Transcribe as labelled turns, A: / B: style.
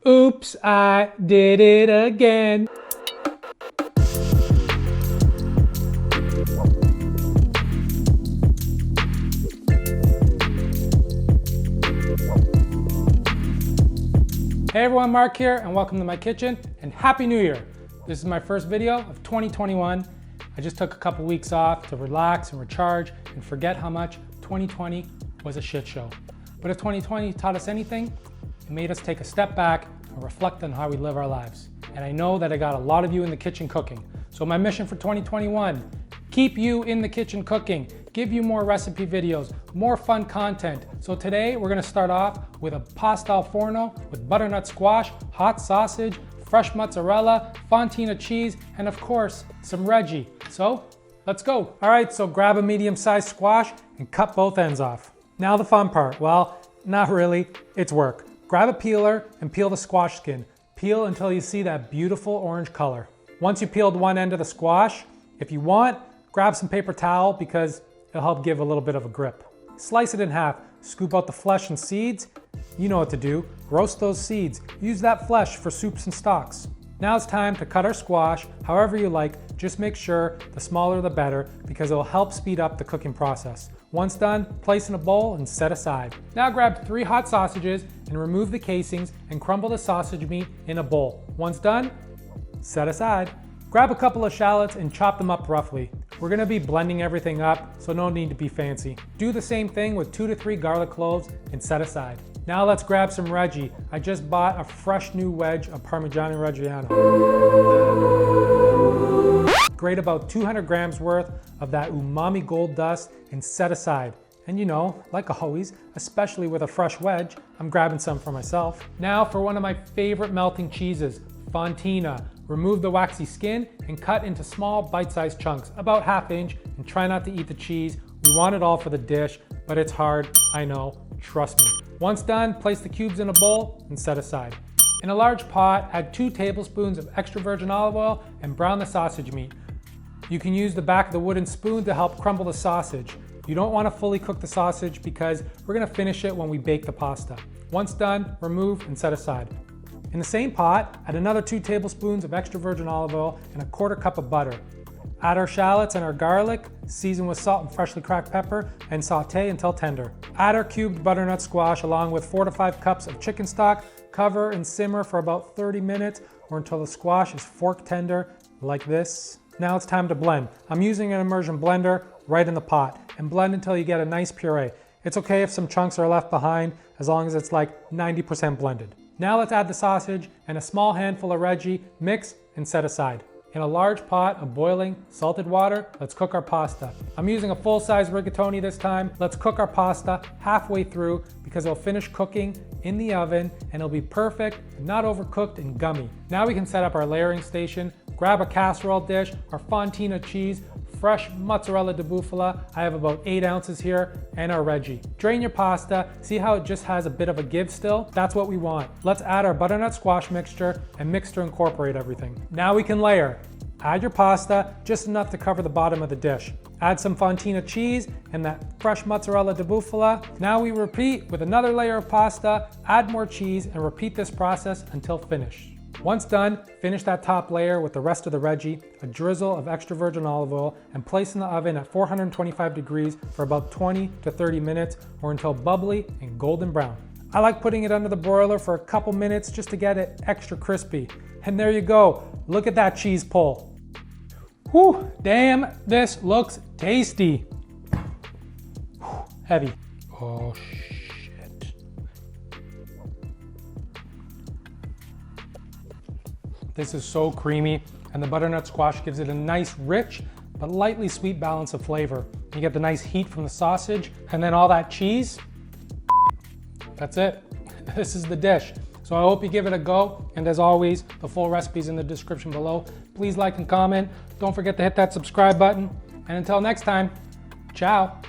A: Oops, I did it again. Hey everyone, Mark here, and welcome to my kitchen, and Happy New Year! This is my first video of 2021. I just took a couple weeks off to relax and recharge and forget how much 2020 was a shit show. But if 2020 taught us anything, it made us take a step back and reflect on how we live our lives. And I know that I got a lot of you in the kitchen cooking. So my mission for 2021, keep you in the kitchen cooking, give you more recipe videos, more fun content. So today we're gonna start off with a pasta al forno with butternut squash, hot sausage, fresh mozzarella, Fontina cheese, and of course, some Reggie. So let's go. All right, so grab a medium-sized squash and cut both ends off. Now the fun part, well, not really, it's work. Grab a peeler and peel the squash skin. Peel until you see that beautiful orange color. Once you peeled one end of the squash, if you want, grab some paper towel because it'll help give a little bit of a grip. Slice it in half, scoop out the flesh and seeds. You know what to do, roast those seeds. Use that flesh for soups and stocks. Now it's time to cut our squash however you like. Just make sure the smaller the better because it will help speed up the cooking process. Once done, place in a bowl and set aside. Now grab 3 hot sausages and remove the casings and crumble the sausage meat in a bowl. Once done, set aside. Grab a couple of shallots and chop them up roughly. We're gonna be blending everything up, so no need to be fancy. Do the same thing with 2 to 3 garlic cloves and set aside. Now let's grab some Reggie. I just bought a fresh new wedge of Parmigiano-Reggiano. Grate about 200 grams worth of that umami gold dust and set aside. And you know, like always, especially with a fresh wedge, I'm grabbing some for myself. Now for one of my favorite melting cheeses, Fontina. Remove the waxy skin and cut into small bite-sized chunks, about 1/2 inch, and try not to eat the cheese. We want it all for the dish, but it's hard, I know, trust me. Once done, place the cubes in a bowl and set aside. In a large pot, add 2 tablespoons of extra virgin olive oil and brown the sausage meat. You can use the back of the wooden spoon to help crumble the sausage. You don't want to fully cook the sausage because we're going to finish it when we bake the pasta. Once done, remove and set aside. In the same pot, add another 2 tablespoons of extra virgin olive oil and a 1/4 cup of butter. Add our shallots and our garlic, season with salt and freshly cracked pepper, and saute until tender. Add our cubed butternut squash along with 4 to 5 cups of chicken stock. Cover and simmer for about 30 minutes or until the squash is fork tender, like this. Now it's time to blend. I'm using an immersion blender right in the pot, and blend until you get a nice puree. It's okay if some chunks are left behind, as long as it's like 90% blended. Now let's add the sausage and a small handful of Reggie, mix and set aside. In a large pot of boiling salted water, let's cook our pasta. I'm using a full-size rigatoni this time. Let's cook our pasta halfway through because it'll finish cooking in the oven and it'll be perfect, not overcooked and gummy. Now we can set up our layering station. Grab a casserole dish, our Fontina cheese, fresh mozzarella di bufala. I have about 8 ounces here, and our Reggie. Drain your pasta. See how it just has a bit of a give still? That's what we want. Let's add our butternut squash mixture and mix to incorporate everything. Now we can layer. Add your pasta, just enough to cover the bottom of the dish. Add some Fontina cheese and that fresh mozzarella di bufala. Now we repeat with another layer of pasta, add more cheese, and repeat this process until finished. Once done, finish that top layer with the rest of the Reggie, a drizzle of extra virgin olive oil, and place in the oven at 425 degrees for about 20 to 30 minutes or until bubbly and golden brown. I like putting it under the broiler for a couple minutes just to get it extra crispy. And there you go, look at that cheese pull. Whew, damn, this looks tasty. Whew, heavy. Oh shit. This is so creamy, and the butternut squash gives it a nice, rich, but lightly sweet balance of flavor. You get the nice heat from the sausage, and then all that cheese. That's it. This is the dish. So I hope you give it a go, and as always, the full recipe's in the description below. Please like and comment. Don't forget to hit that subscribe button, and until next time, ciao.